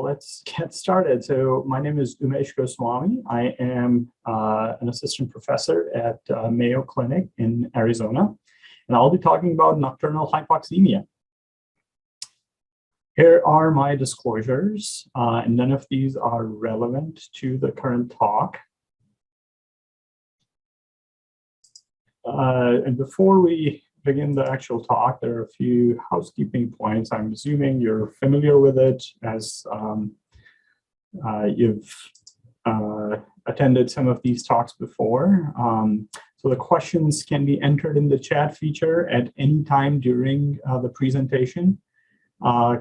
Let's get started. So my name is Umesh Goswami. I am an assistant professor at Mayo Clinic in Arizona, and I'll be talking about nocturnal hypoxemia. Here are my disclosures, and none of these are relevant to the current talk. And before we begin the actual talk, there are a few housekeeping points. I'm assuming you're familiar with it as you've attended some of these talks before. So the questions can be entered in the chat feature at any time during the presentation.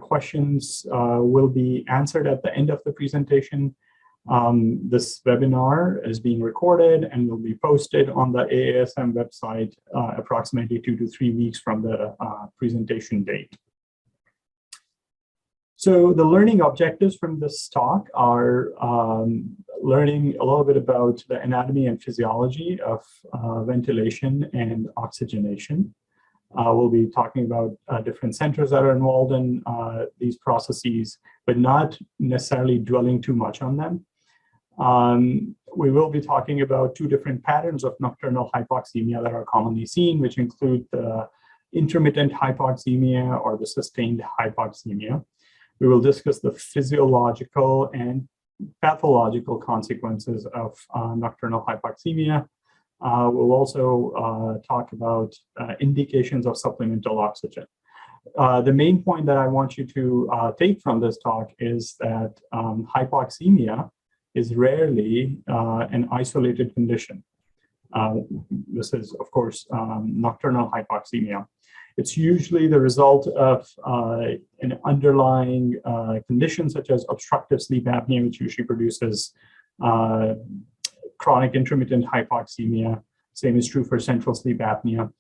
Questions will be answered at the end of the presentation. This webinar is being recorded and will be posted on the AASM website approximately 2 to 3 weeks from the presentation date. So the learning objectives from this talk are learning a little bit about the anatomy and physiology of ventilation and oxygenation. We'll be talking about different centers that are involved in these processes, but not necessarily dwelling too much on them. We will be talking about 2 different patterns of nocturnal hypoxemia that are commonly seen, which include the intermittent hypoxemia or the sustained hypoxemia. We will discuss the physiological and pathological consequences of nocturnal hypoxemia. We'll also talk about indications of supplemental oxygen. The main point that I want you to take from this talk is that hypoxemia is rarely an isolated condition. This is, of course, nocturnal hypoxemia. It's usually the result of an underlying condition such as obstructive sleep apnea, which usually produces chronic intermittent hypoxemia. Same is true for central sleep apnea.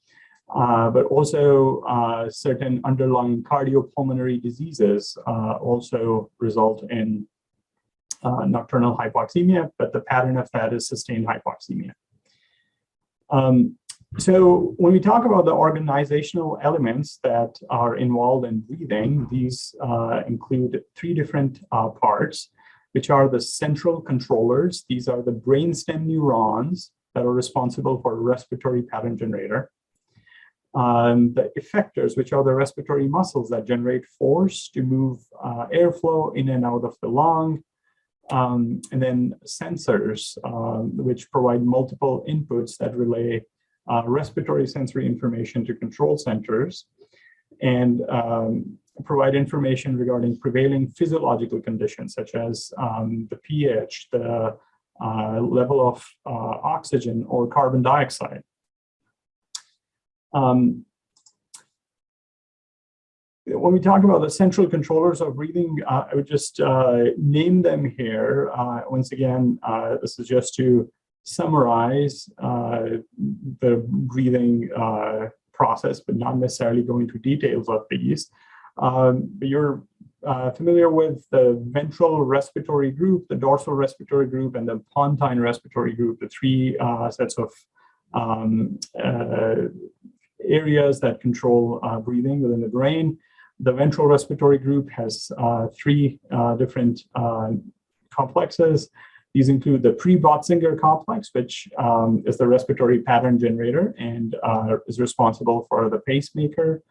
But also certain underlying cardiopulmonary diseases also result in nocturnal hypoxemia, but the pattern of that is sustained hypoxemia. So when we talk about the organizational elements that are involved in breathing, these include 3 different parts, which are the central controllers. These are the brainstem neurons that are responsible for respiratory pattern generator. The effectors, which are the respiratory muscles that generate force to move airflow in and out of the lung. And then sensors, which provide multiple inputs that relay respiratory sensory information to control centers and provide information regarding prevailing physiological conditions such as the pH, the level of oxygen or carbon dioxide. When we talk about the central controllers of breathing, I would just name them here. Once again, this is just to summarize the breathing process, but not necessarily go into details of these. But you're familiar with the ventral respiratory group, the dorsal respiratory group, and the pontine respiratory group, the 3 sets of areas that control breathing within the brain. The ventral respiratory group has 3 different complexes. These include the pre-Botzinger complex, which is the respiratory pattern generator and is responsible for the pacemaker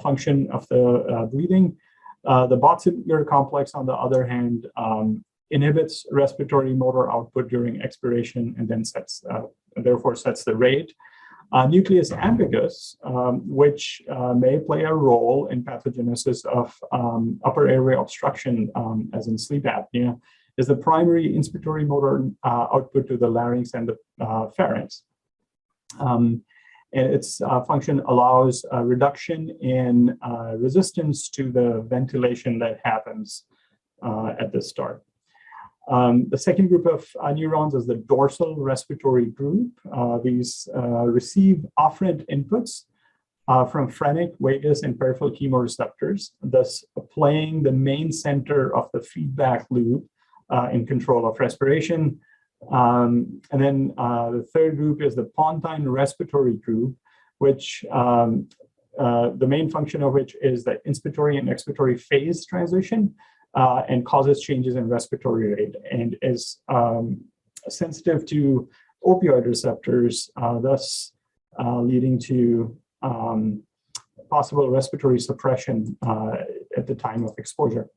function of the breathing. The Botzinger complex, on the other hand, inhibits respiratory motor output during expiration and then therefore sets the rate. Nucleus ambiguus, which may play a role in pathogenesis of upper airway obstruction, as in sleep apnea, is the primary inspiratory motor output to the larynx and the pharynx. And its function allows a reduction in resistance to the ventilation that happens at the start. The second group of neurons is the dorsal respiratory group. These receive afferent inputs from phrenic, vagus, and peripheral chemoreceptors, thus playing the main center of the feedback loop in control of respiration. And then the third group is the pontine respiratory group, which the main function of which is the inspiratory and expiratory phase transition, and causes changes in respiratory rate, and is sensitive to opioid receptors, thus leading to possible respiratory suppression at the time of exposure.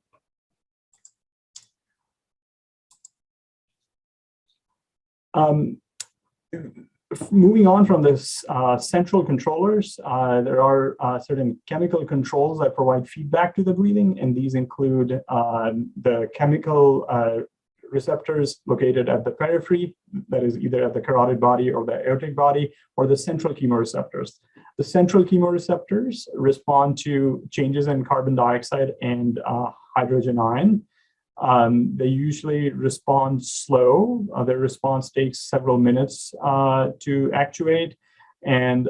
Moving on from this central controllers, there are certain chemical controls that provide feedback to the breathing, and these include the chemical receptors located at the periphery, that is either at the carotid body or the aortic body, or the central chemoreceptors. The central chemoreceptors respond to changes in carbon dioxide and hydrogen ion. They usually respond slow. Their response takes several minutes to actuate, and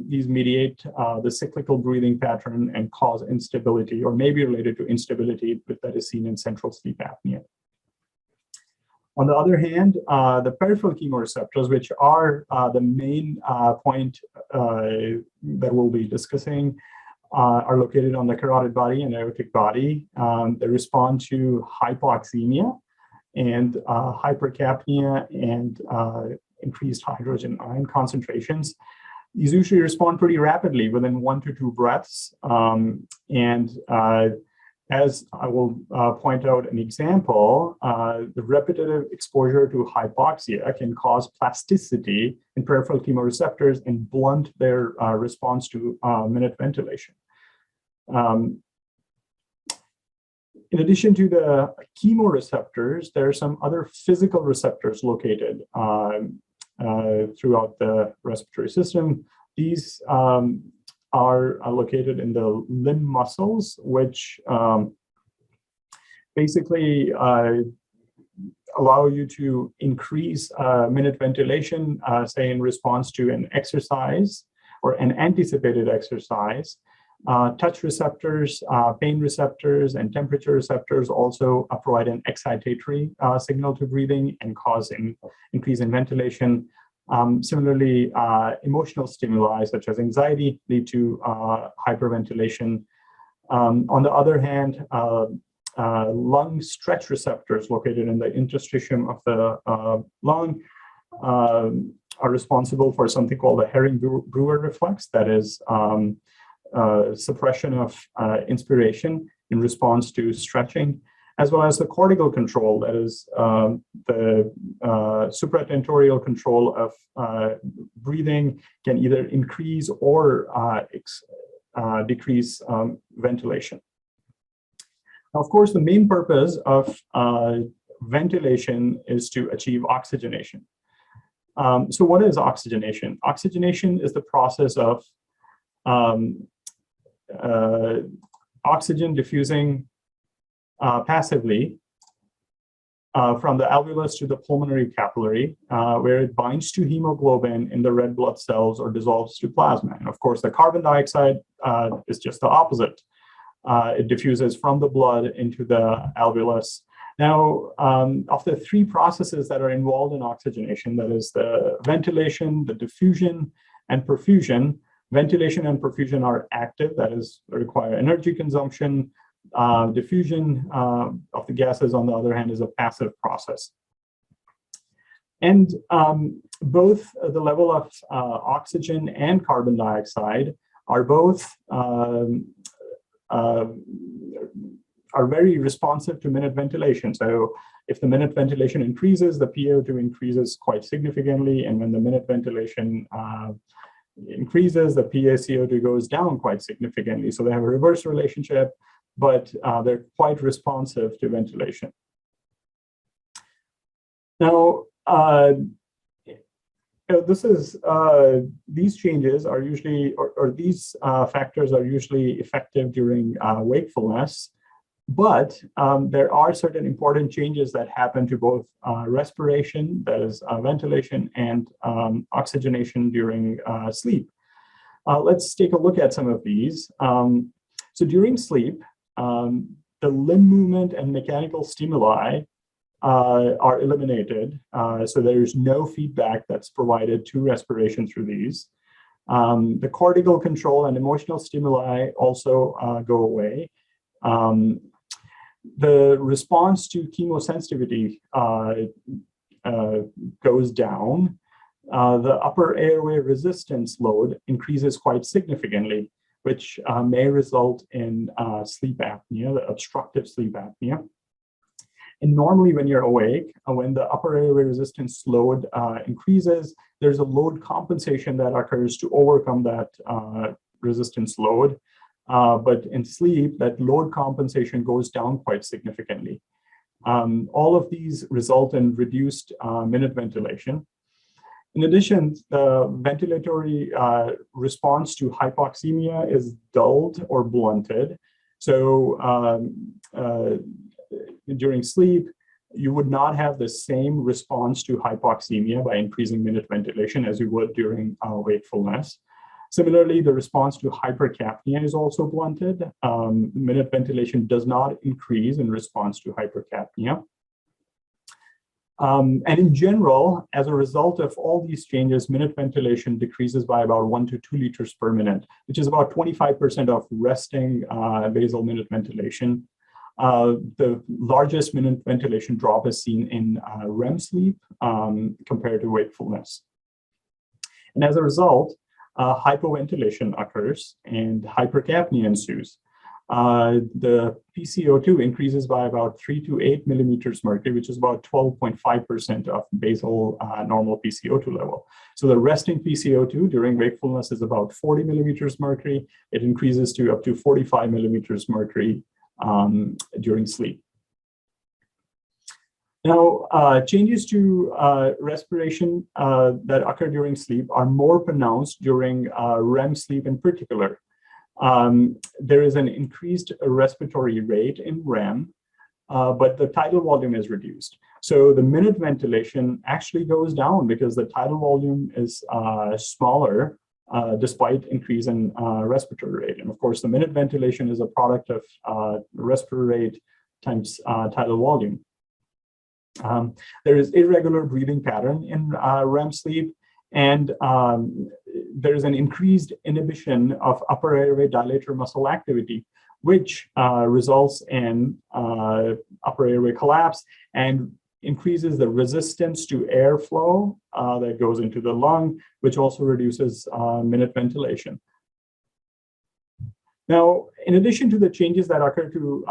these mediate the cyclical breathing pattern and cause instability, or may be related to instability that is seen in central sleep apnea. On the other hand, the peripheral chemoreceptors, which are the main point that we'll be discussing, are located on the carotid body and aortic body. They respond to hypoxemia and hypercapnia and increased hydrogen ion concentrations. These usually respond pretty rapidly within 1 to 2 breaths. As I will point out an example, the repetitive exposure to hypoxia can cause plasticity in peripheral chemoreceptors and blunt their response to minute ventilation. In addition to the chemoreceptors, there are some other physical receptors located throughout the respiratory system. These are located in the limb muscles, which basically allow you to increase minute ventilation, say in response to an exercise or an anticipated exercise. Touch receptors, pain receptors, and temperature receptors also provide an excitatory signal to breathing and cause an increase in ventilation. Similarly, emotional stimuli such as anxiety lead to hyperventilation. On the other hand, lung stretch receptors located in the interstitium of the lung are responsible for something called the Herring-Brewer reflex, that is suppression of inspiration in response to stretching, as well as the cortical control, that is the supratentorial control of breathing can either increase or decrease ventilation. Now, of course, the main purpose of ventilation is to achieve oxygenation. So what is oxygenation? Oxygenation is the process of oxygen diffusing passively from the alveolus to the pulmonary capillary, where it binds to hemoglobin in the red blood cells or dissolves to plasma. And of course, the carbon dioxide is just the opposite. It diffuses from the blood into the alveolus. Now, of the 3 processes that are involved in oxygenation, that is the ventilation, the diffusion, and perfusion. Ventilation and perfusion are active, that is, require energy consumption. Diffusion of the gases, on the other hand, is a passive process. And both the level of oxygen and carbon dioxide are both are very responsive to minute ventilation. So if the minute ventilation increases, the PaO2 increases quite significantly. And when the minute ventilation increases, the PaCO2 goes down quite significantly. So they have a reverse relationship, but they're quite responsive to ventilation. Now, these changes are usually, or these factors are usually effective during wakefulness, but there are certain important changes that happen to both respiration, that is ventilation, and oxygenation during sleep. Let's take a look at some of these. So during sleep, the limb movement and mechanical stimuli are eliminated. So there's no feedback that's provided to respiration through these. The cortical control and emotional stimuli also go away. The response to chemosensitivity goes down. The upper airway resistance load increases quite significantly, which may result in sleep apnea, the obstructive sleep apnea. And normally when you're awake, when the upper airway resistance load increases, there's a load compensation that occurs to overcome that resistance load. But in sleep, that load compensation goes down quite significantly. All of these result in reduced minute ventilation. In addition, the ventilatory response to hypoxemia is dulled or blunted. So during sleep, you would not have the same response to hypoxemia by increasing minute ventilation as you would during wakefulness. Similarly, the response to hypercapnia is also blunted. Minute ventilation does not increase in response to hypercapnia. And in general, as a result of all these changes, minute ventilation decreases by about 1 to 2 liters per minute, which is about 25% of resting basal minute ventilation. The largest minute ventilation drop is seen in REM sleep compared to wakefulness. And as a result, hypoventilation occurs and hypercapnia ensues. The PCO2 increases by about 3 to 8 millimeters mercury, which is about 12.5% of basal normal PCO2 level. So the resting PCO2 during wakefulness is about 40 millimeters mercury. It increases to up to 45 millimeters mercury during sleep. Now, changes to respiration that occur during sleep are more pronounced during REM sleep in particular. There is an increased respiratory rate in REM, but the tidal volume is reduced. So the minute ventilation actually goes down because the tidal volume is smaller despite increase in respiratory rate. And of course, the minute ventilation is a product of respiratory rate times tidal volume. There is irregular breathing pattern in REM sleep, and there is an increased inhibition of upper airway dilator muscle activity, which results in upper airway collapse and increases the resistance to airflow that goes into the lung, which also reduces minute ventilation. Now, in addition to the changes that occur to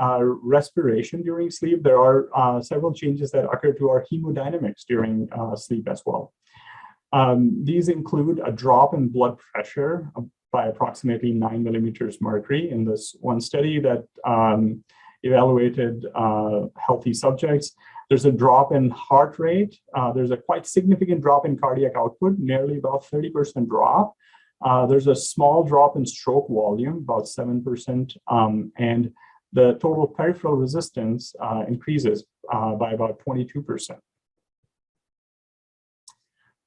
respiration during sleep, there are several changes that occur to our hemodynamics during sleep as well. These include a drop in blood pressure by approximately 9 millimeters mercury in this one study that evaluated healthy subjects. There's a drop in heart rate. There's a quite significant drop in cardiac output, nearly about 30% drop. There's a small drop in stroke volume, about 7%, and the total peripheral resistance increases by about 22%.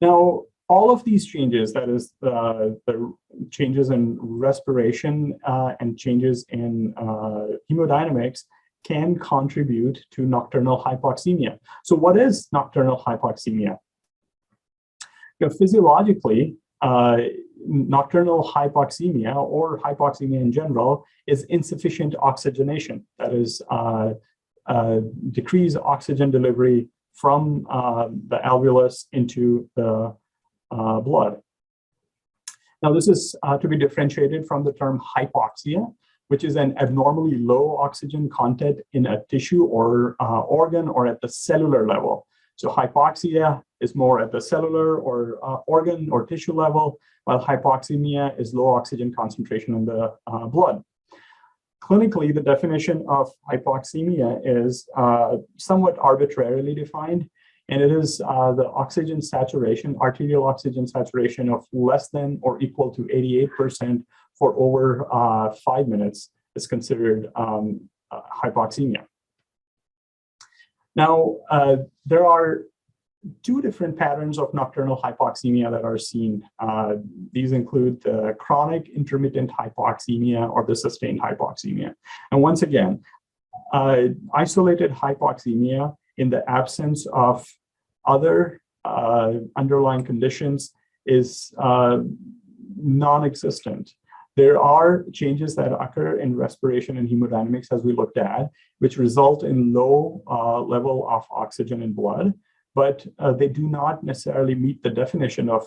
Now, all of these changes, that is the changes in respiration and changes in hemodynamics, can contribute to nocturnal hypoxemia. So what is nocturnal hypoxemia? Physiologically, nocturnal hypoxemia, or hypoxemia in general, is insufficient oxygenation. That is, decreased oxygen delivery from the alveolus into the blood. Now, this is to be differentiated from the term hypoxia, which is an abnormally low oxygen content in a tissue or organ or at the cellular level. So hypoxia is more at the cellular or organ or tissue level, while hypoxemia is low oxygen concentration in the blood. Clinically, the definition of hypoxemia is somewhat arbitrarily defined, and it is the oxygen saturation, arterial oxygen saturation of less than or equal to 88% for over 5 minutes is considered hypoxemia. Now, there are two different patterns of nocturnal hypoxemia that are seen. These include the chronic intermittent hypoxemia or the sustained hypoxemia. And once again, isolated hypoxemia in the absence of other underlying conditions is non-existent. There are changes that occur in respiration and hemodynamics, as we looked at, which result in low level of oxygen in blood, but they do not necessarily meet the definition of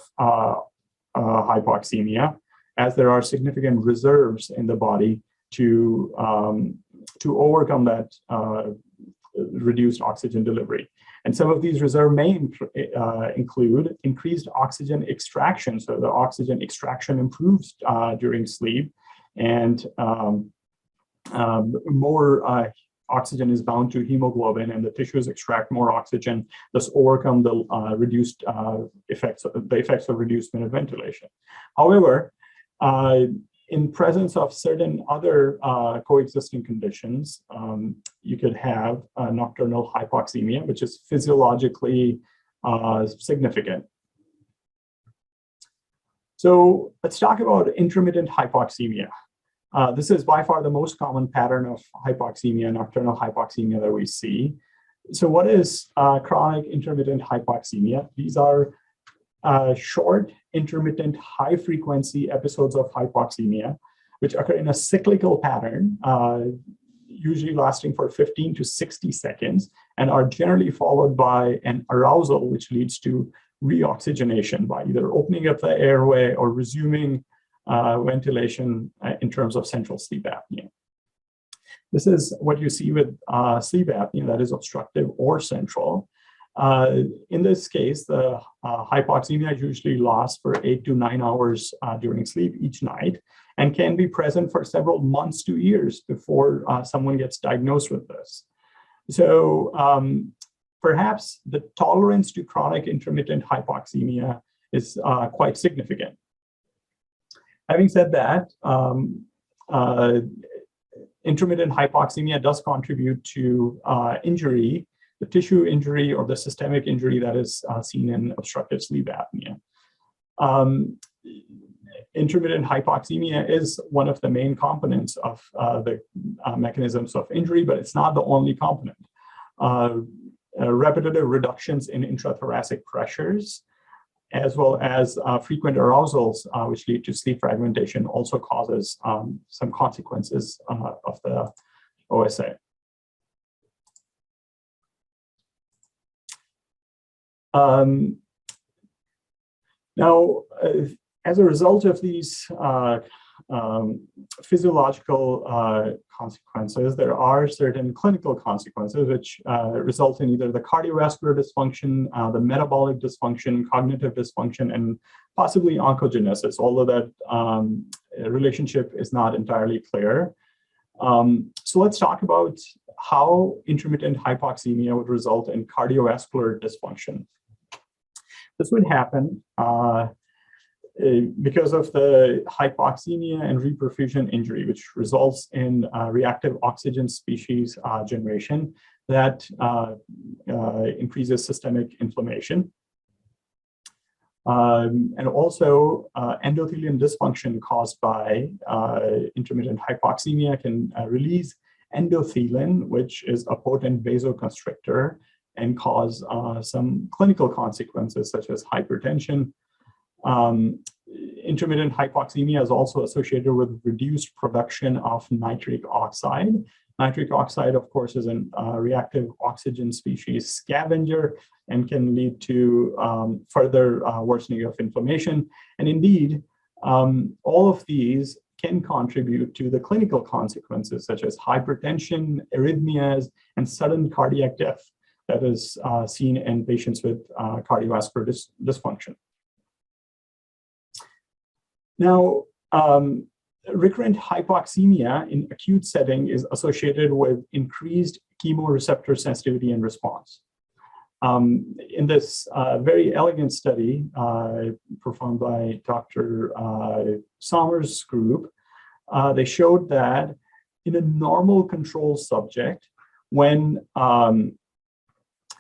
hypoxemia, as there are significant reserves in the body to overcome that reduced oxygen delivery. And some of these reserves may include increased oxygen extraction. So the oxygen extraction improves during sleep, and more oxygen is bound to hemoglobin, and the tissues extract more oxygen, thus overcome the reduced effects of reduced minute ventilation. However, in presence of certain other coexisting conditions, you could have nocturnal hypoxemia, which is physiologically significant. So let's talk about intermittent hypoxemia. This is by far the most common pattern of hypoxemia, nocturnal hypoxemia that we see. So what is chronic intermittent hypoxemia? These are short, intermittent, high-frequency episodes of hypoxemia, which occur in a cyclical pattern, usually lasting for 15 to 60 seconds, and are generally followed by an arousal, which leads to reoxygenation by either opening up the airway or resuming ventilation in terms of central sleep apnea. This is what you see with sleep apnea that is obstructive or central. In this case, the hypoxemia usually lasts for 8 to 9 hours during sleep each night, and can be present for several months to years before someone gets diagnosed with this. So perhaps the tolerance to chronic intermittent hypoxemia is quite significant. Having said that, intermittent hypoxemia does contribute to injury, the tissue injury or the systemic injury that is seen in obstructive sleep apnea. Intermittent hypoxemia is one of the main components of the mechanisms of injury, but it's not the only component. Repetitive reductions in intrathoracic pressures, as well as frequent arousals, which lead to sleep fragmentation, also causes some consequences of the OSA. Now, as a result of these physiological consequences, there are certain clinical consequences which result in either the cardiovascular dysfunction, the metabolic dysfunction, cognitive dysfunction, and possibly oncogenesis, although that relationship is not entirely clear. So let's talk about how intermittent hypoxemia would result in cardiovascular dysfunction. This would happen because of the hypoxemia and reperfusion injury, which results in reactive oxygen species generation that increases systemic inflammation. And also endothelium dysfunction caused by intermittent hypoxemia can release endothelin, which is a potent vasoconstrictor, and cause some clinical consequences such as hypertension. Intermittent hypoxemia is also associated with reduced production of nitric oxide. Nitric oxide, of course, is a reactive oxygen species scavenger and can lead to further worsening of inflammation. And indeed, all of these can contribute to the clinical consequences such as hypertension, arrhythmias, and sudden cardiac death that is seen in patients with cardiovascular dysfunction. Now, recurrent hypoxemia in acute setting is associated with increased chemoreceptor sensitivity and response. In this very elegant study performed by Dr. Sommer's group, they showed that in a normal control subject, when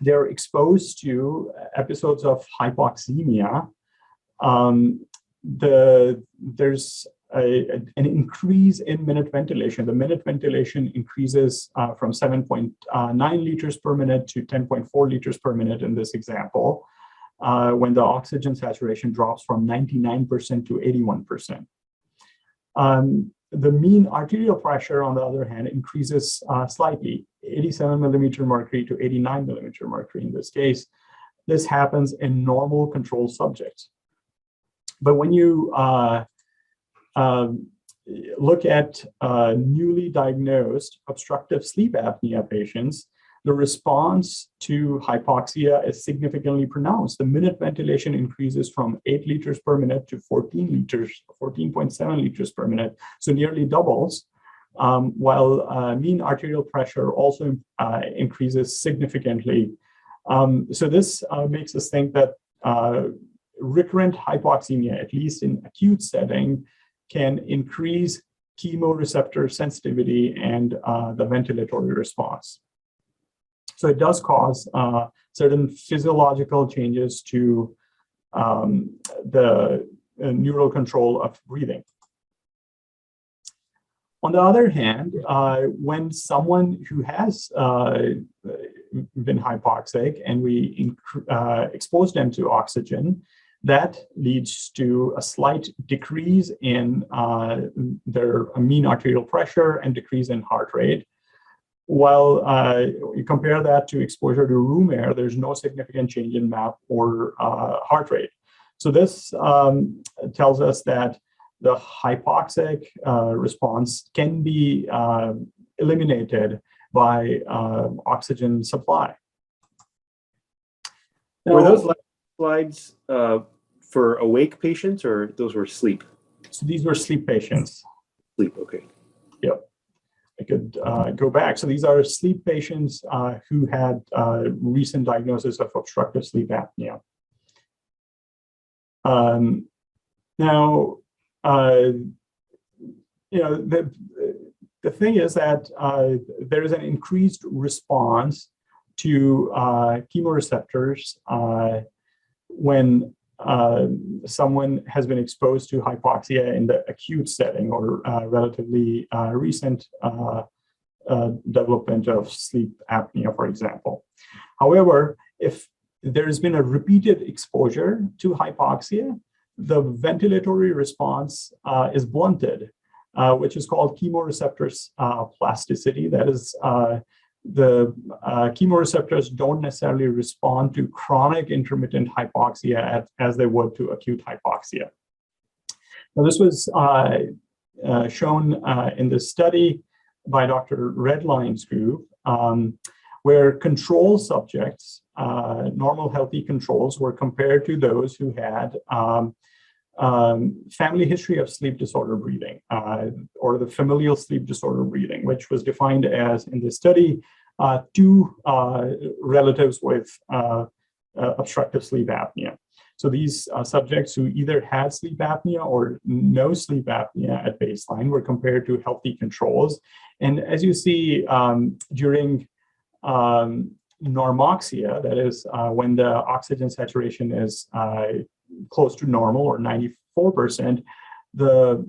they're exposed to episodes of hypoxemia, there's an increase in minute ventilation. The minute ventilation increases from 7.9 liters per minute to 10.4 liters per minute in this example. when the oxygen saturation drops from 99% to 81%. The mean arterial pressure, on the other hand, increases slightly, 87 millimeter mercury to 89 millimeter mercury in this case. This happens in normal control subjects. But when you look at newly diagnosed obstructive sleep apnea patients, the response to hypoxia is significantly pronounced. The minute ventilation increases from 8 liters per minute to 14.7 liters per minute, so nearly doubles, while mean arterial pressure also increases significantly. So this makes us think that recurrent hypoxemia, at least in acute setting, can increase chemoreceptor sensitivity and the ventilatory response. So it does cause certain physiological changes to the neural control of breathing. On the other hand, when someone who has been hypoxic and we expose them to oxygen, that leads to a slight decrease in their mean arterial pressure and decrease in heart rate. While you compare that to exposure to room air, there's no significant change in MAP or heart rate. So this tells us that the hypoxic response can be eliminated by oxygen supply. Now, were those slides for awake patients, or those were sleep? So these were sleep patients. Sleep, okay. Yep. I could go back. So these are sleep patients who had recent diagnosis of obstructive sleep apnea. Now, the thing is that there is an increased response to chemoreceptors when someone has been exposed to hypoxia in the acute setting or relatively recent development of sleep apnea, for example. However, if there has been a repeated exposure to hypoxia, the ventilatory response is blunted, which is called chemoreceptor plasticity. That is, the chemoreceptors don't necessarily respond to chronic intermittent hypoxia as they would to acute hypoxia. Now, this was shown in this study by Dr. Redline's group, where control subjects, normal healthy controls, were compared to those who had family history of sleep disorder breathing, or the familial sleep disorder breathing, which was defined as, in this study, two relatives with obstructive sleep apnea. So these subjects who either had sleep apnea or no sleep apnea at baseline were compared to healthy controls. And as you see, during normoxia, that is when the oxygen saturation is close to normal or 94%, the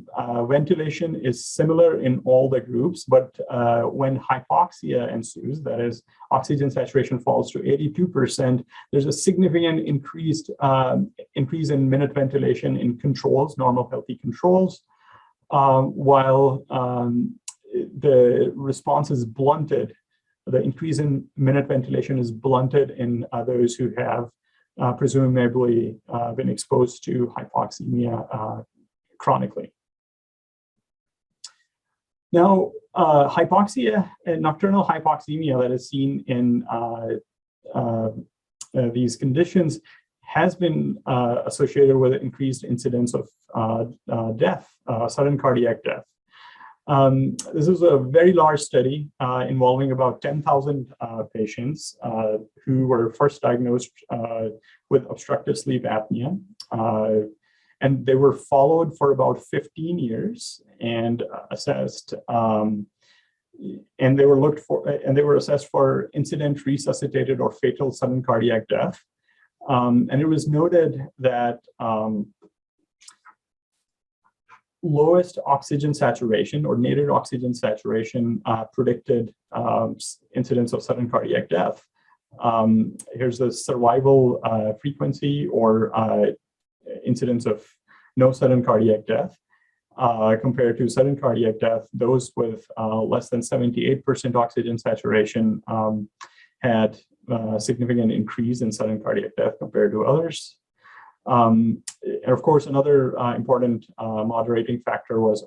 ventilation is similar in all the groups, but when hypoxia ensues, that is oxygen saturation falls to 82%, there's a significant increase in minute ventilation in controls, normal healthy controls, while the response is blunted. The increase in minute ventilation is blunted in those who have presumably been exposed to hypoxemia chronically. Now, hypoxia, nocturnal hypoxemia that is seen in these conditions has been associated with an increased incidence of death, sudden cardiac death. This is a very large study involving about 10,000 patients who were first diagnosed with obstructive sleep apnea. And they were followed for about 15 years and assessed, and they were assessed for incident, resuscitated, or fatal sudden cardiac death. And it was noted that lowest oxygen saturation or native oxygen saturation predicted incidence of sudden cardiac death. Here's the survival frequency or incidence of no sudden cardiac death compared to sudden cardiac death. Those with less than 78% oxygen saturation had a significant increase in sudden cardiac death compared to others. And of course, another important moderating factor was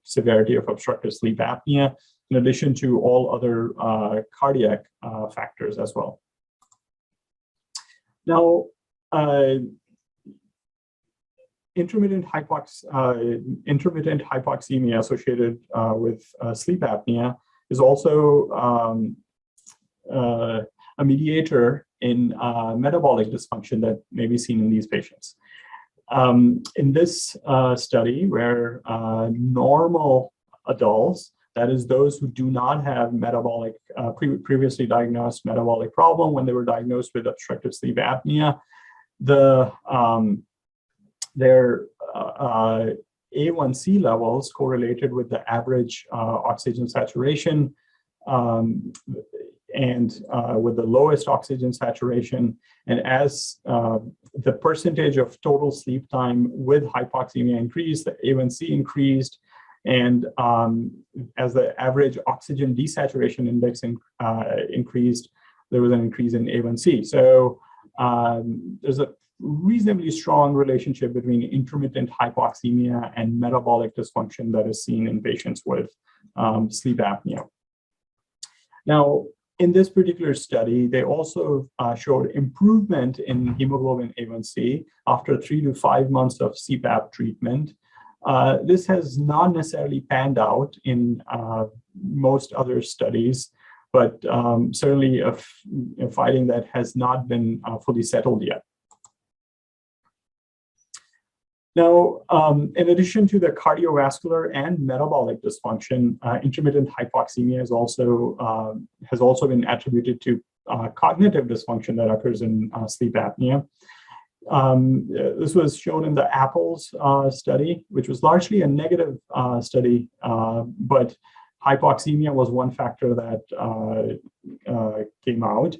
severity of obstructive sleep apnea, in addition to all other cardiac factors as well. Now, intermittent hypoxemia associated with sleep apnea is also a mediator in metabolic dysfunction that may be seen in these patients. In this study, where normal adults, that is those who do not have metabolic, previously diagnosed metabolic problem when they were diagnosed with obstructive sleep apnea, their A1C levels correlated with the average oxygen saturation and with the lowest oxygen saturation. And as the percentage of total sleep time with hypoxemia increased, the A1C increased, and as the average oxygen desaturation index increased, there was an increase in A1C. So there's a reasonably strong relationship between intermittent hypoxemia and metabolic dysfunction that is seen in patients with sleep apnea. Now, in this particular study, they also showed improvement in hemoglobin A1C after 3 to 5 months of CPAP treatment. This has not necessarily panned out in most other studies, but certainly a finding that has not been fully settled yet. Now, in addition to the cardiovascular and metabolic dysfunction, intermittent hypoxemia has also been attributed to cognitive dysfunction that occurs in sleep apnea. This was shown in the APPLES study, which was largely a negative study, but hypoxemia was one factor that came out.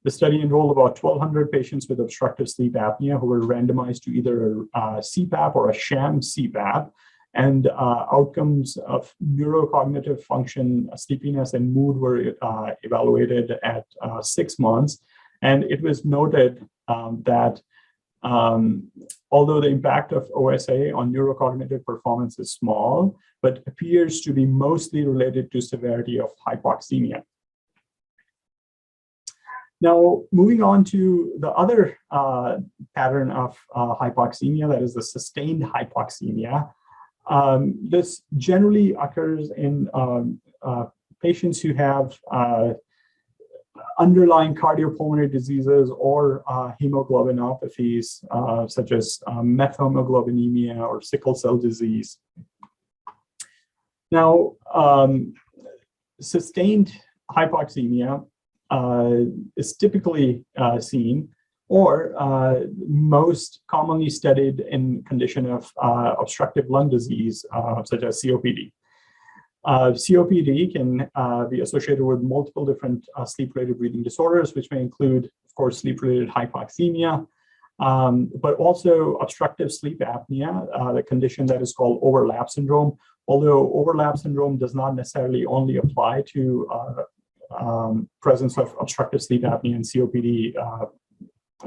The study enrolled about 1,200 patients with obstructive sleep apnea who were randomized to either a CPAP or a sham CPAP, and outcomes of neurocognitive function, sleepiness, and mood were evaluated at 6 months. And it was noted that although the impact of OSA on neurocognitive performance is small, but appears to be mostly related to severity of hypoxemia. Now, moving on to the other pattern of hypoxemia, that is the sustained hypoxemia. This generally occurs in patients who have underlying cardiopulmonary diseases or hemoglobinopathies, such as methemoglobinemia or sickle cell disease. Now, sustained hypoxemia is typically seen or most commonly studied in condition of obstructive lung disease, such as COPD. COPD can be associated with multiple different sleep-related breathing disorders, which may include, of course, sleep-related hypoxemia, but also obstructive sleep apnea, the condition that is called overlap syndrome. Although overlap syndrome does not necessarily only apply to presence of obstructive sleep apnea and COPD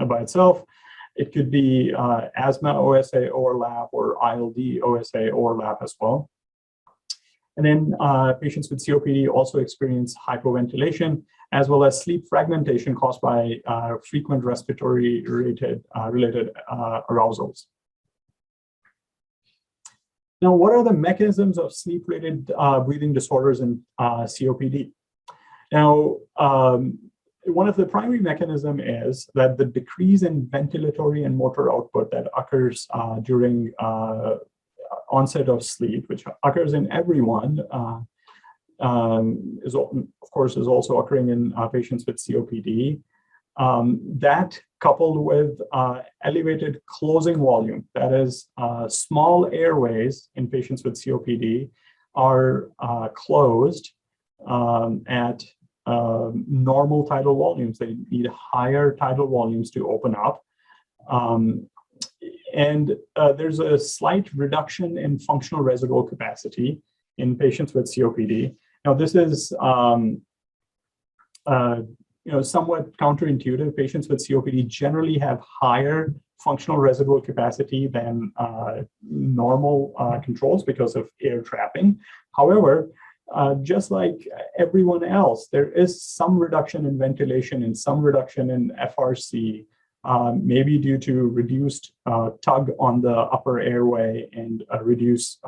by itself. It could be asthma OSA overlap or ILD OSA overlap as well. And then patients with COPD also experience hypoventilation, as well as sleep fragmentation caused by frequent respiratory related arousals. Now, what are the mechanisms of sleep-related breathing disorders in COPD? Now, one of the primary mechanisms is that the decrease in ventilatory and motor output that occurs during onset of sleep, which occurs in everyone, is also occurring in patients with COPD. That coupled with elevated closing volume, that is, small airways in patients with COPD are closed at normal tidal volumes. They need higher tidal volumes to open up. And there's a slight reduction in functional residual capacity in patients with COPD. Now, this is somewhat counterintuitive. Patients with COPD generally have higher functional residual capacity than normal controls because of air trapping. However, just like everyone else, there is some reduction in ventilation and some reduction in FRC, maybe due to reduced tug on the upper airway and reduced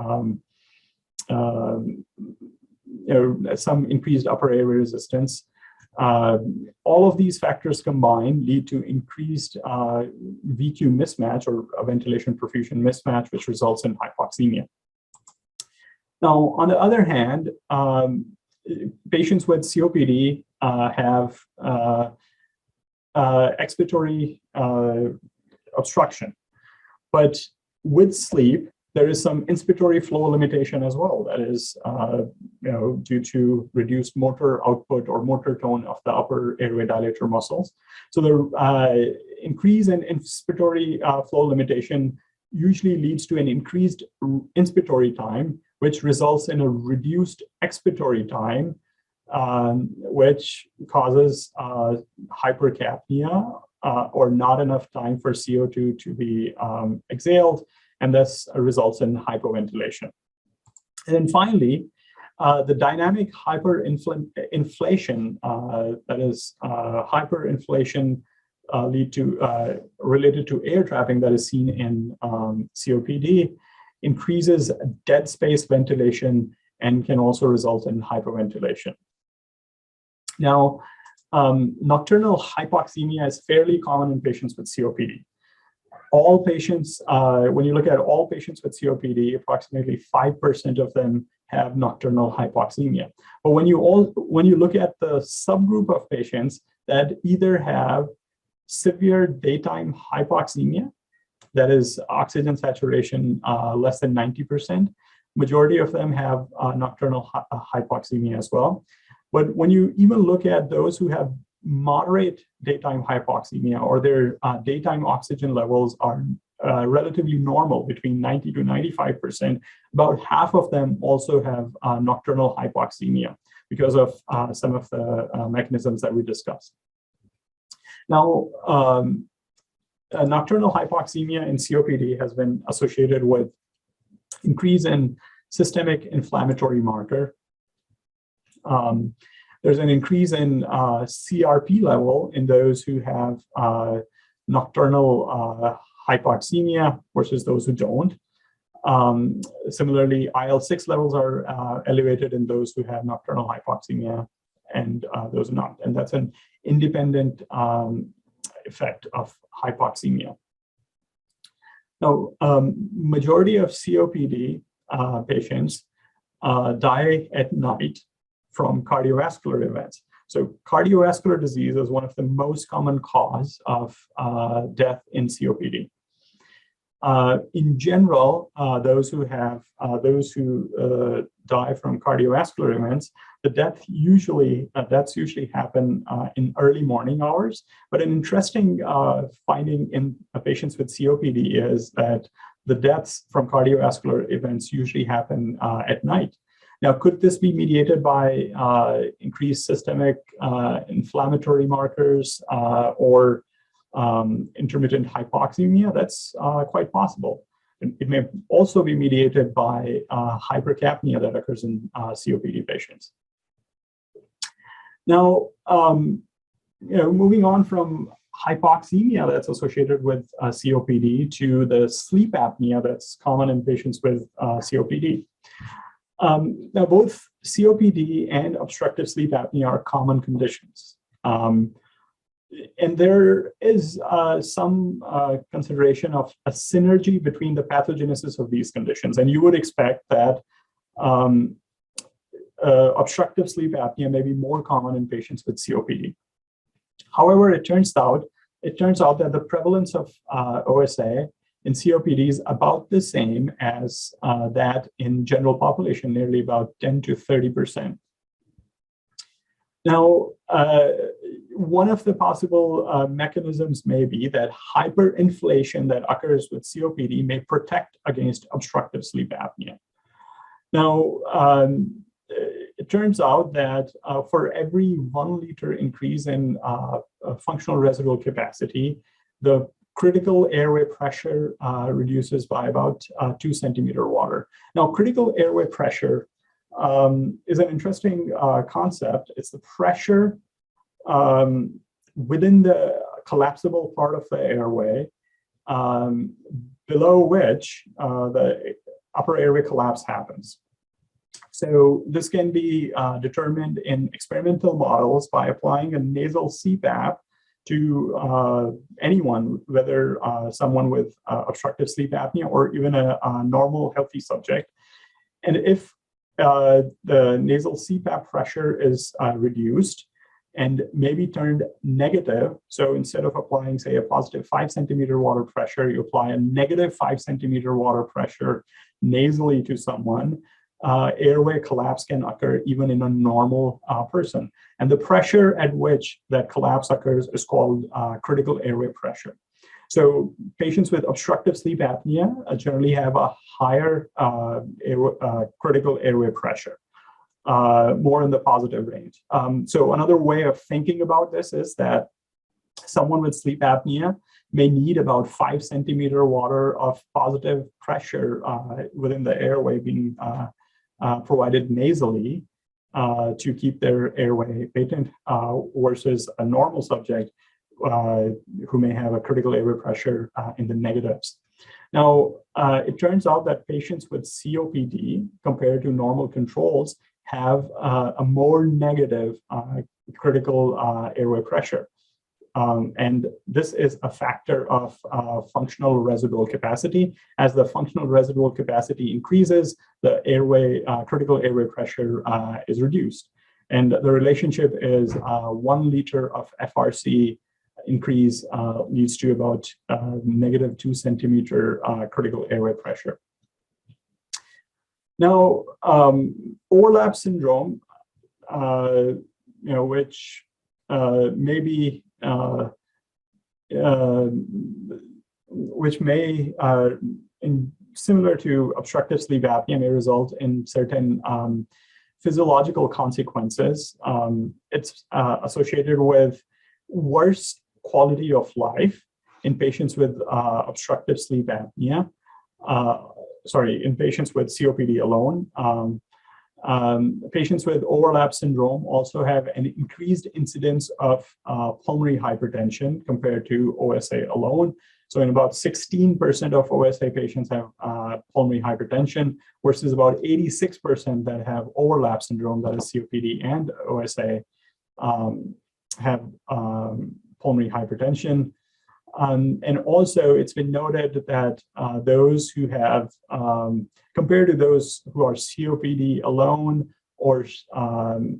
some increased upper airway resistance. All of these factors combined lead to increased VQ mismatch or a ventilation perfusion mismatch, which results in hypoxemia. Now, on the other hand, patients with COPD have expiratory obstruction, but with sleep, there is some inspiratory flow limitation as well. That is, due to reduced motor output or motor tone of the upper airway dilator muscles. So the increase in inspiratory flow limitation usually leads to an increased inspiratory time, which results in a reduced expiratory time, which causes hypercapnia or not enough time for CO2 to be exhaled, and this results in hypoventilation. And then finally, the dynamic hyperinflation, that is hyperinflation related to air trapping that is seen in COPD, increases dead space ventilation and can also result in hyperventilation. Now, nocturnal hypoxemia is fairly common in patients with COPD. All patients, when you look at all patients with COPD, approximately 5% of them have nocturnal hypoxemia. But when you look at the subgroup of patients that either have severe daytime hypoxemia, that is oxygen saturation less than 90%, majority of them have nocturnal hypoxemia as well. But when you even look at those who have moderate daytime hypoxemia, or their daytime oxygen levels are relatively normal, between 90 to 95%, about half of them also have nocturnal hypoxemia because of some of the mechanisms that we discussed. Now, nocturnal hypoxemia in COPD has been associated with increase in systemic inflammatory marker. There's an increase in CRP level in those who have nocturnal hypoxemia versus those who don't. Similarly, IL-6 levels are elevated in those who have nocturnal hypoxemia and those not. And that's an independent effect of hypoxemia. Now, majority of COPD patients die at night from cardiovascular events. So cardiovascular disease is one of the most common cause of death in COPD. In general, those who die from cardiovascular events, the deaths usually happen in early morning hours. But an interesting finding in patients with COPD is that the deaths from cardiovascular events usually happen at night. Now, could this be mediated by increased systemic inflammatory markers or intermittent hypoxemia? That's quite possible. It may also be mediated by hypercapnia that occurs in COPD patients. Now, moving on from hypoxemia that's associated with COPD to the sleep apnea that's common in patients with COPD. Now, both COPD and obstructive sleep apnea are common conditions. And there is some consideration of a synergy between the pathogenesis of these conditions. And you would expect that obstructive sleep apnea may be more common in patients with COPD. However, it turns out that the prevalence of OSA in COPD is about the same as that in general population, nearly about 10 to 30%. Now, one of the possible mechanisms may be that hyperinflation that occurs with COPD may protect against obstructive sleep apnea. Now, it turns out that for every 1 liter increase in functional residual capacity, the critical airway pressure reduces by about 2 centimeter water. Now, critical airway pressure is an interesting concept. It's the pressure within the collapsible part of the airway, below which the upper airway collapse happens. So this can be determined in experimental models by applying a nasal CPAP to anyone, whether someone with obstructive sleep apnea or even a normal healthy subject. And if the nasal CPAP pressure is reduced and maybe turned negative, so instead of applying, say, a positive 5 centimeter water pressure, you apply a negative 5 centimeter water pressure nasally to someone, airway collapse can occur even in a normal person. And the pressure at which that collapse occurs is called critical airway pressure. So patients with obstructive sleep apnea generally have a higher critical airway pressure, more in the positive range. So another way of thinking about this is that someone with sleep apnea may need about 5 centimeter water of positive pressure within the airway being provided nasally to keep their airway patent versus a normal subject who may have a critical airway pressure in the negatives. Now, it turns out that patients with COPD compared to normal controls have a more negative critical airway pressure. And this is a factor of functional residual capacity. As the functional residual capacity increases, the airway critical airway pressure is reduced. And the relationship is 1 liter of FRC increase leads to about negative 2 centimeter critical airway pressure. Now, overlap syndrome, which may, similar to obstructive sleep apnea, may result in certain physiological consequences. It's associated with worse quality of life in patients with obstructive sleep apnea, in patients with COPD alone. Patients with overlap syndrome also have an increased incidence of pulmonary hypertension compared to OSA alone. So in about 16% of OSA patients have pulmonary hypertension versus about 86% that have overlap syndrome, that is COPD and OSA, have pulmonary hypertension. And also, it's been noted that those who have, compared to those who are COPD alone or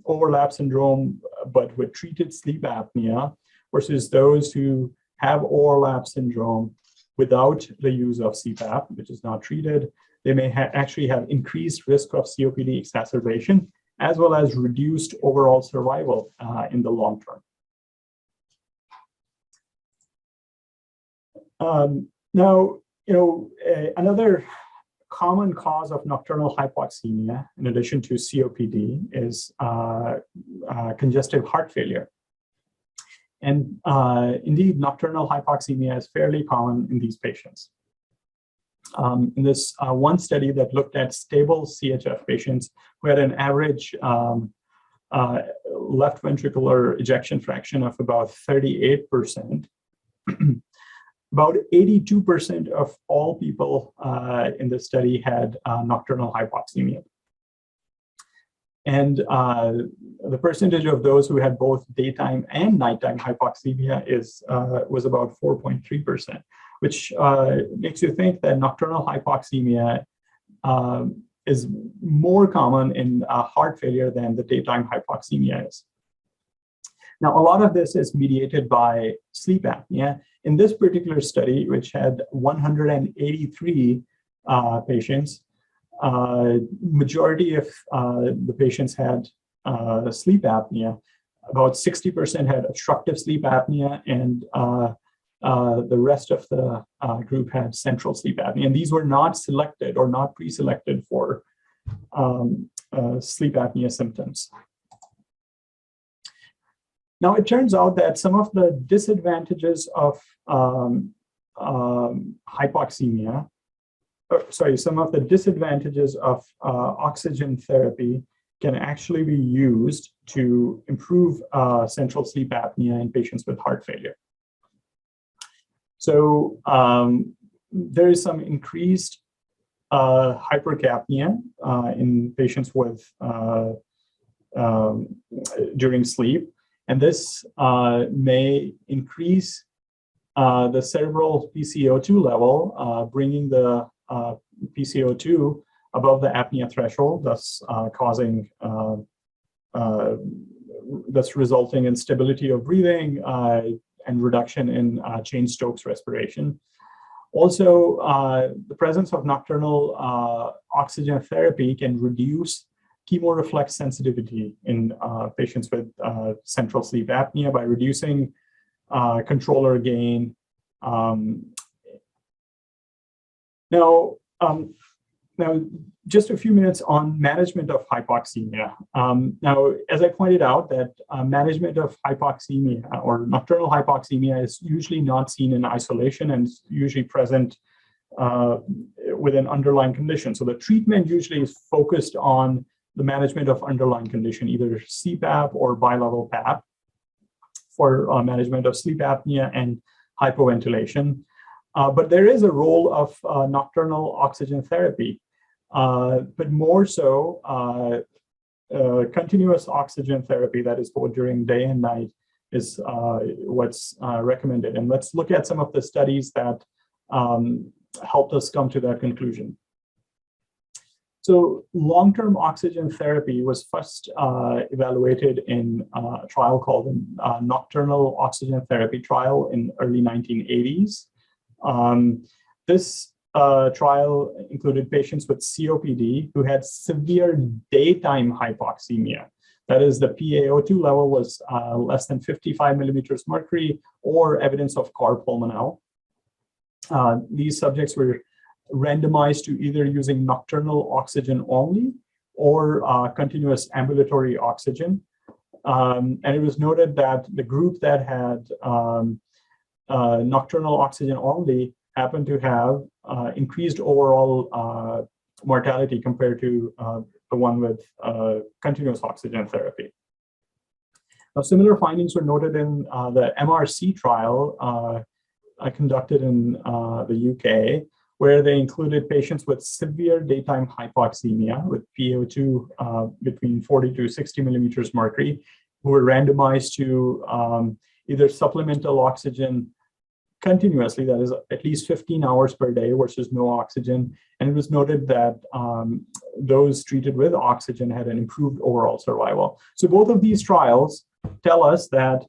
overlap syndrome, but with treated sleep apnea, versus those who have overlap syndrome without the use of CPAP, which is not treated, they may actually have increased risk of COPD exacerbation, as well as reduced overall survival in the long term. Now, another common cause of nocturnal hypoxemia, in addition to COPD, is congestive heart failure. And indeed, nocturnal hypoxemia is fairly common in these patients. In this one study that looked at stable CHF patients who had an average left ventricular ejection fraction of about 38%, about 82% of all people in the study had nocturnal hypoxemia. And the percentage of those who had both daytime and nighttime hypoxemia was about 4.3%, which makes you think that nocturnal hypoxemia is more common in heart failure than the daytime hypoxemia is. Now, a lot of this is mediated by sleep apnea. In this particular study, which had 183 patients, majority of the patients had sleep apnea. about 60% had obstructive sleep apnea, and the rest of the group had central sleep apnea. And these were not selected or not pre-selected for sleep apnea symptoms. Now, it turns out that some of the disadvantages of hypoxemia, some of the disadvantages of oxygen therapy can actually be used to improve central sleep apnea in patients with heart failure. So there is some increased hypercapnia in patients with during sleep, and this may increase the cerebral PCO2 level, bringing the PCO2 above the apnea threshold, thus thus resulting in stability of breathing and reduction in Cheyne-Stokes respiration. Also, the presence of nocturnal oxygen therapy can reduce chemoreflex sensitivity in patients with central sleep apnea by reducing controller gain. Now, just a few minutes on management of hypoxemia. Now, as I pointed out, that management of hypoxemia or nocturnal hypoxemia is usually not seen in isolation and is usually present with an underlying condition. So the treatment usually is focused on the management of underlying condition, either CPAP or bilevel PAP for management of sleep apnea and hypoventilation. But there is a role of nocturnal oxygen therapy. But more so, continuous oxygen therapy, that is both during day and night, is what's recommended. And let's look at some of the studies that helped us come to that conclusion. So long-term oxygen therapy was first evaluated in a trial called the Nocturnal Oxygen Therapy Trial in early 1980s. This trial included patients with COPD who had severe daytime hypoxemia. That is, the PaO2 level was less than 55 millimeters mercury or evidence of cor pulmonale. These subjects were randomized to either using nocturnal oxygen only or continuous ambulatory oxygen. And it was noted that the group that had nocturnal oxygen only happened to have increased overall mortality compared to the one with continuous oxygen therapy. Now, similar findings were noted in the MRC trial conducted in the UK, where they included patients with severe daytime hypoxemia with PaO2 between 40 to 60 millimeters mercury, who were randomized to either supplemental oxygen continuously, that is at least 15 hours per day versus no oxygen. And it was noted that those treated with oxygen had an improved overall survival. So both of these trials tell us that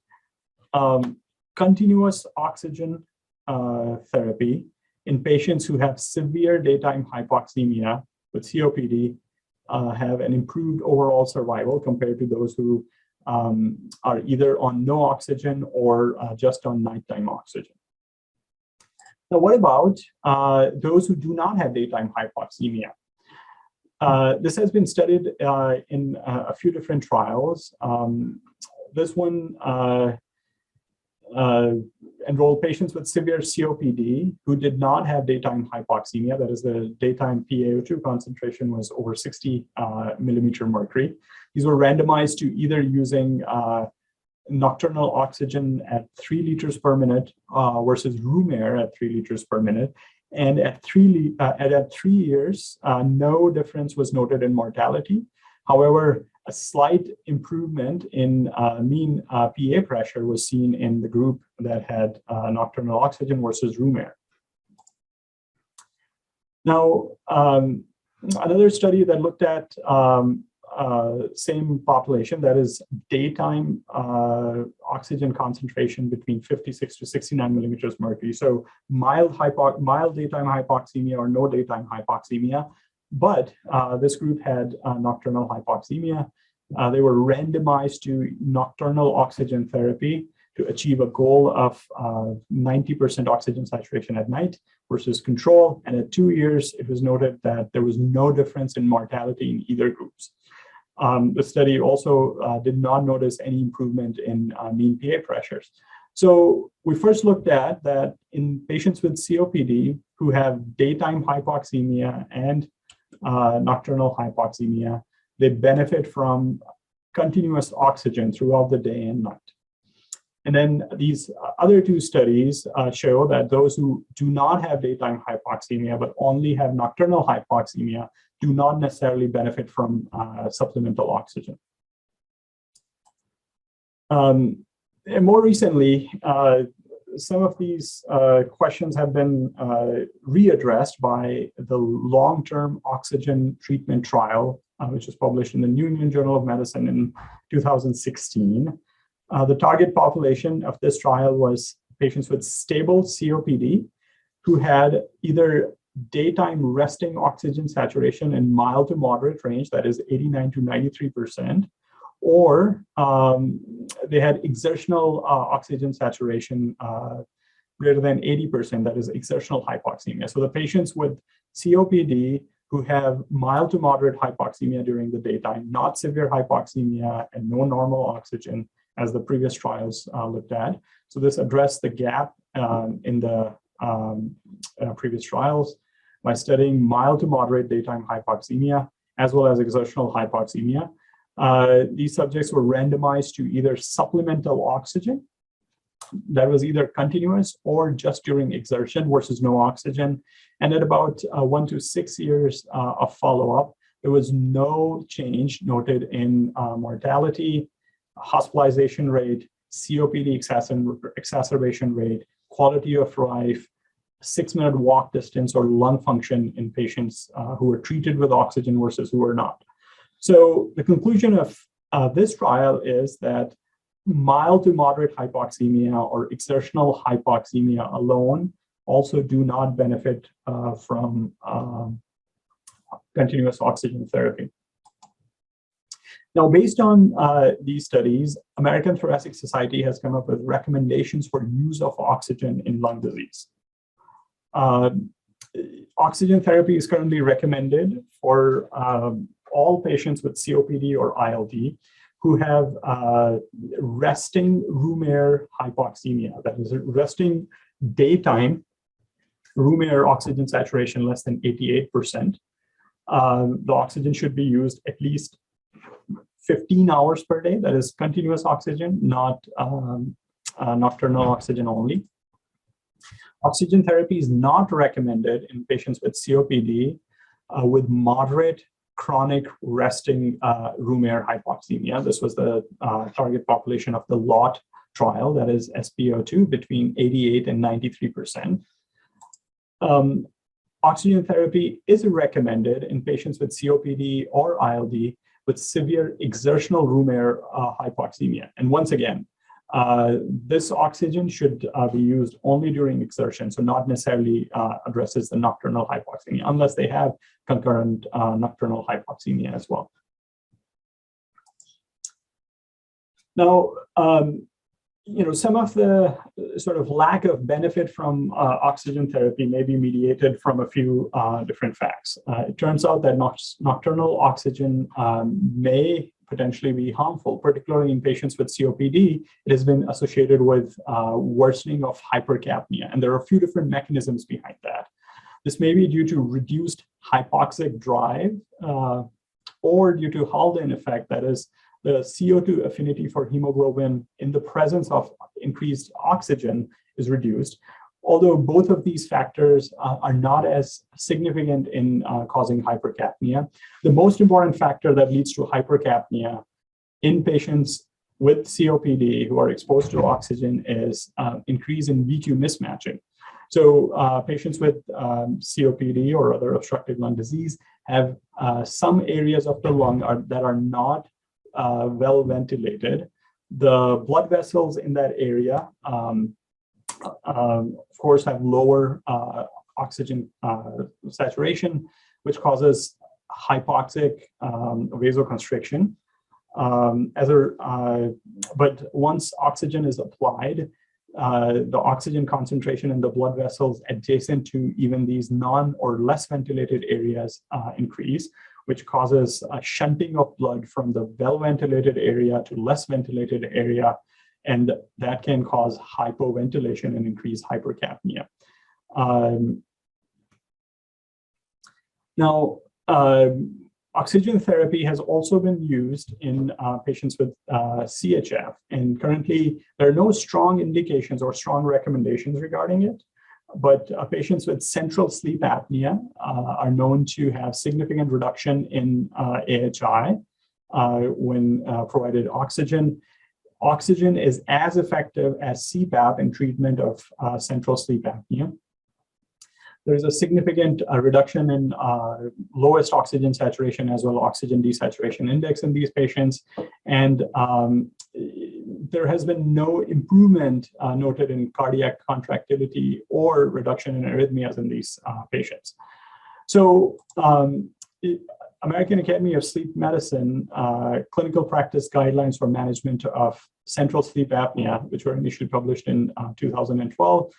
continuous oxygen therapy in patients who have severe daytime hypoxemia with COPD have an improved overall survival compared to those who are either on no oxygen or just on nighttime oxygen. Now, what about those who do not have daytime hypoxemia? This has been studied in a few different trials. This one enrolled patients with severe COPD who did not have daytime hypoxemia. That is, the daytime PaO2 concentration was over 60 millimeter mercury. These were randomized to either using nocturnal oxygen at 3 liters per minute versus room air at 3 liters per minute. And at 3 years, no difference was noted in mortality. However, a slight improvement in mean PA pressure was seen in the group that had nocturnal oxygen versus room air. Now, another study that looked at same population, that is daytime oxygen concentration between 56 to 69 millimeters mercury. So mild daytime hypoxemia or no daytime hypoxemia. But this group had nocturnal hypoxemia They were randomized to nocturnal oxygen therapy to achieve a goal of 90% oxygen saturation at night versus control. And at 2 years, it was noted that there was no difference in mortality in either groups. The study also did not notice any improvement in mean PA pressures. So we first looked at that in patients with COPD who have daytime hypoxemia and nocturnal hypoxemia, they benefit from continuous oxygen throughout the day and night. And then these other two studies show that those who do not have daytime hypoxemia but only have nocturnal hypoxemia do not necessarily benefit from supplemental oxygen. And more recently, some of these questions have been readdressed by the long-term oxygen treatment trial, which was published in the New England Journal of Medicine in 2016. The target population of this trial was patients with stable COPD who had either daytime resting oxygen saturation in mild to moderate range, that is 89 to 93%, or they had exertional oxygen saturation greater than 80%, that is exertional hypoxemia. So the patients with COPD who have mild to moderate hypoxemia during the daytime, not severe hypoxemia, and no normal oxygen, as the previous trials looked at. So this addressed the gap in the previous trials by studying mild to moderate daytime hypoxemia, as well as exertional hypoxemia. These subjects were randomized to either supplemental oxygen that was either continuous or just during exertion versus no oxygen. And at about 1 to 6 years of follow-up, there was no change noted in mortality, hospitalization rate, COPD exacerbation rate, quality of life, 6-minute walk distance, or lung function in patients who were treated with oxygen versus who were not. So the conclusion of this trial is that mild to moderate hypoxemia or exertional hypoxemia alone also do not benefit from continuous oxygen therapy. Now, based on these studies, American Thoracic Society has come up with recommendations for use of oxygen in lung disease. Oxygen therapy is currently recommended for all patients with COPD or ILD who have resting room air hypoxemia, that is resting daytime room air oxygen saturation less than 88%. The oxygen should be used at least 15 hours per day, that is continuous oxygen, not nocturnal oxygen only. Oxygen therapy is not recommended in patients with COPD with moderate chronic resting room air hypoxemia. This was the target population of the LTOT trial, that is SpO2, between 88 and 93%. Oxygen therapy is recommended in patients with COPD or ILD with severe exertional room air hypoxemia. And once again, this oxygen should be used only during exertion, so not necessarily addresses the nocturnal hypoxemia, unless they have concurrent nocturnal hypoxemia as well. Now, some of the sort of lack of benefit from oxygen therapy may be mediated from a few different facts. It turns out that nocturnal oxygen may potentially be harmful, particularly in patients with COPD. It has been associated with worsening of hypercapnia, and there are a few different mechanisms behind that. This may be due to reduced hypoxic drive or due to Haldane effect, that is, the CO2 affinity for hemoglobin in the presence of increased oxygen is reduced, although both of these factors are not as significant in causing hypercapnia. The most important factor that leads to hypercapnia in patients with COPD who are exposed to oxygen is increase in VQ mismatching. So patients with COPD or other obstructive lung disease have some areas of the lung that are not well ventilated. The blood vessels in that area, of course, have lower oxygen saturation, which causes hypoxic vasoconstriction. But once oxygen is applied, the oxygen concentration in the blood vessels adjacent to even these non or less ventilated areas increase, which causes a shunting of blood from the well-ventilated area to less ventilated area, and that can cause hypoventilation and increase hypercapnia. Now, oxygen therapy has also been used in patients with CHF, and currently there are no strong indications or strong recommendations regarding it, but patients with central sleep apnea are known to have significant reduction in AHI when provided oxygen. Oxygen is as effective as CPAP in treatment of central sleep apnea. There's a significant reduction in lowest oxygen saturation as well as oxygen desaturation index in these patients. And there has been no improvement noted in cardiac contractility or reduction in arrhythmias in these patients. So American Academy of Sleep Medicine clinical practice guidelines for management of central sleep apnea, which were initially published in 2012,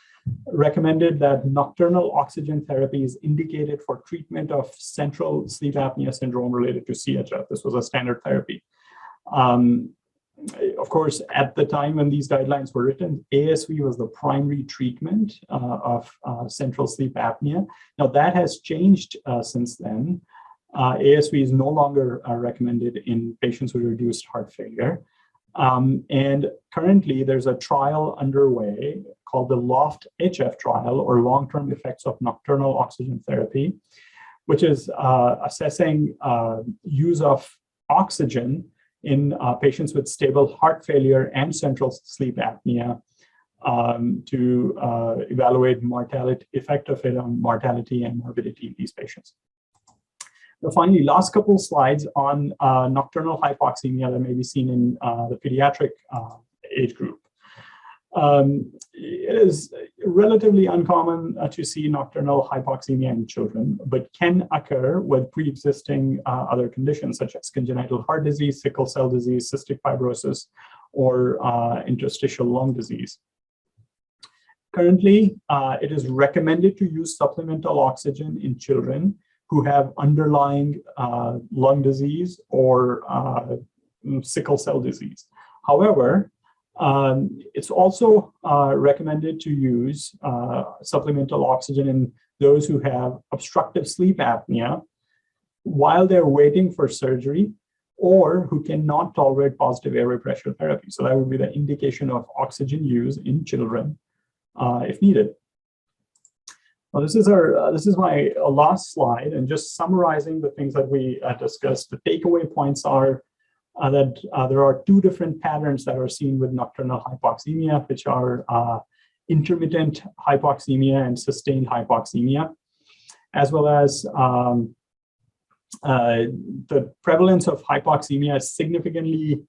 recommended that nocturnal oxygen therapy is indicated for treatment of central sleep apnea syndrome related to CHF. This was a standard therapy. Of course, at the time when these guidelines were written, ASV was the primary treatment of central sleep apnea. Now that has changed since then. ASV is no longer recommended in patients with reduced heart failure. And currently there's a trial underway called the LOFT-HF trial, or long-term effects of nocturnal oxygen therapy, which is assessing use of oxygen in patients with stable heart failure and central sleep apnea to evaluate mortality, effect of it on mortality and morbidity in these patients. Now, finally, last couple slides on nocturnal hypoxemia that may be seen in the pediatric age group. It is relatively uncommon to see nocturnal hypoxemia in children, but can occur with pre-existing other conditions such as congenital heart disease, sickle cell disease, cystic fibrosis, or interstitial lung disease. Currently, it is recommended to use supplemental oxygen in children who have underlying lung disease or sickle cell disease. However, it's also recommended to use supplemental oxygen in those who have obstructive sleep apnea while they're waiting for surgery or who cannot tolerate positive airway pressure therapy. So that would be the indication of oxygen use in children if needed. Well, this is my last slide, and just summarizing the things that we discussed. The takeaway points are that there are two different patterns that are seen with nocturnal hypoxemia, which are intermittent hypoxemia and sustained hypoxemia, as well as the prevalence of hypoxemia is significantly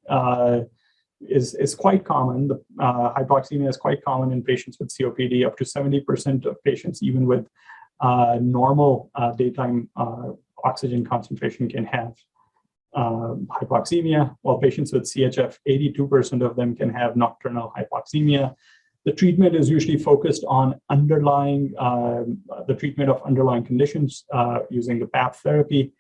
is quite common. The hypoxemia is quite common in patients with COPD. Up to 70% of patients, even with normal daytime oxygen concentration, can have hypoxemia, while patients with CHF, 82% of them can have nocturnal hypoxemia. The treatment is usually focused on the treatment of underlying conditions using the PAP therapy.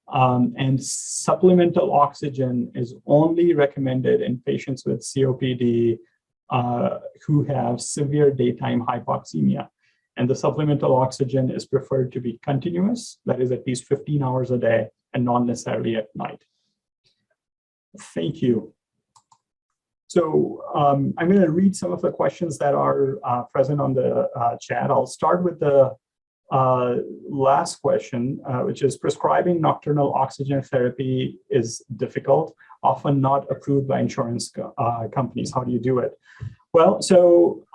And supplemental oxygen is only recommended in patients with COPD who have severe daytime hypoxemia. And the supplemental oxygen is preferred to be continuous, that is at least 15 hours a day, and not necessarily at night. Thank you. So I'm going to read some of the questions that are present on the chat. I'll start with the last question, which is prescribing nocturnal oxygen therapy is difficult, often not approved by insurance companies. How do you do it? Well, so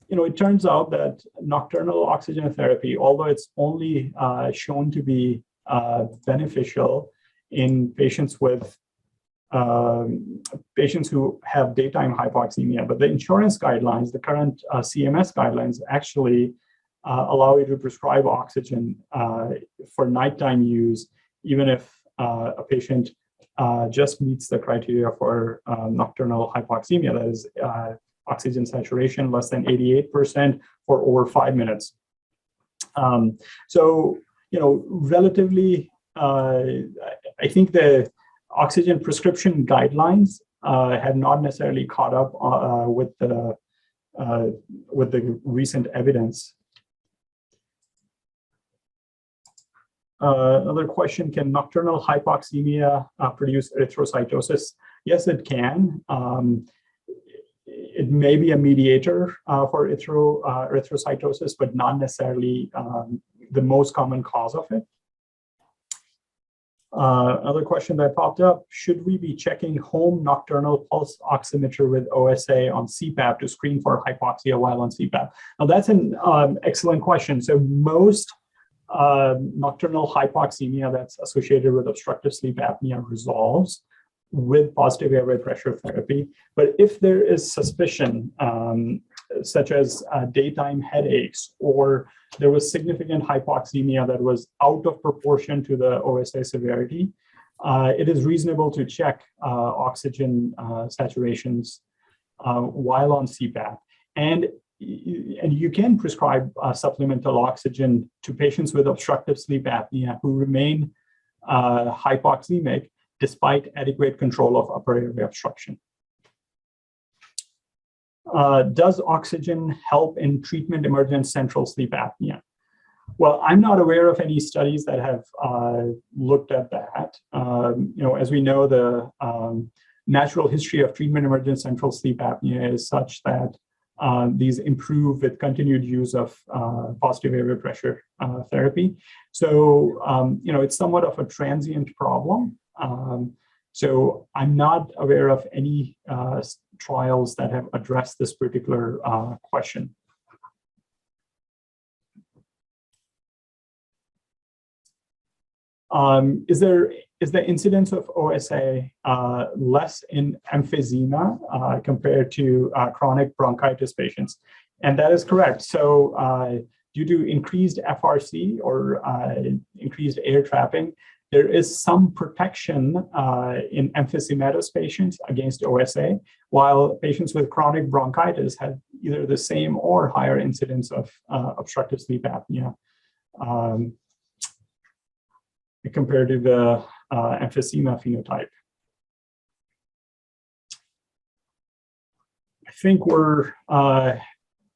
it turns out that nocturnal oxygen therapy, although it's only shown to be beneficial in patients who have daytime hypoxemia, but the insurance guidelines, the current CMS guidelines, actually allow you to prescribe oxygen for nighttime use, even if a patient just meets the criteria for nocturnal hypoxemia, that is oxygen saturation less than 88% for over 5 minutes. So, relatively, I think the oxygen prescription guidelines have not necessarily caught up with the recent evidence. Another question, can nocturnal hypoxemia produce erythrocytosis? Yes, it can. It may be a mediator for erythrocytosis, but not necessarily the most common cause of it. Another question that popped up, should we be checking home nocturnal pulse oximeter with OSA on CPAP to screen for hypoxia while on CPAP? Now, that's an excellent question. So most nocturnal hypoxemia that's associated with obstructive sleep apnea resolves with positive airway pressure therapy. But if there is suspicion, such as daytime headaches, or there was significant hypoxemia that was out of proportion to the OSA severity, it is reasonable to check oxygen saturations while on CPAP. And you can prescribe supplemental oxygen to patients with obstructive sleep apnea who remain hypoxemic despite adequate control of upper airway obstruction. Does oxygen help in treatment emergent central sleep apnea? Well, I'm not aware of any studies that have looked at that. As we know, the natural history of treatment emergent central sleep apnea is such that these improve with continued use of positive airway pressure therapy. So, it's somewhat of a transient problem. So I'm not aware of any trials that have addressed this particular question. Is the incidence of OSA less in emphysema compared to chronic bronchitis patients? And that is correct. So due to increased FRC or increased air trapping, there is some protection in emphysematous patients against OSA, while patients with chronic bronchitis have either the same or higher incidence of obstructive sleep apnea compared to the emphysema phenotype. I think we're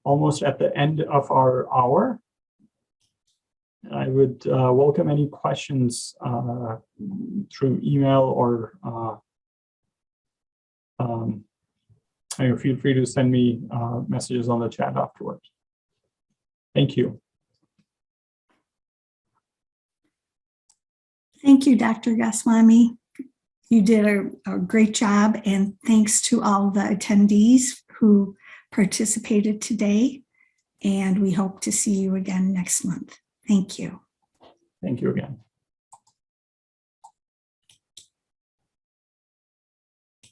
almost at the end of our hour. I would welcome any questions through email or feel free to send me messages on the chat afterwards. Thank you. Thank you, Dr. Goswami. You did a great job, and thanks to all the attendees who participated today, and we hope to see you again next month. Thank you. Thank you again.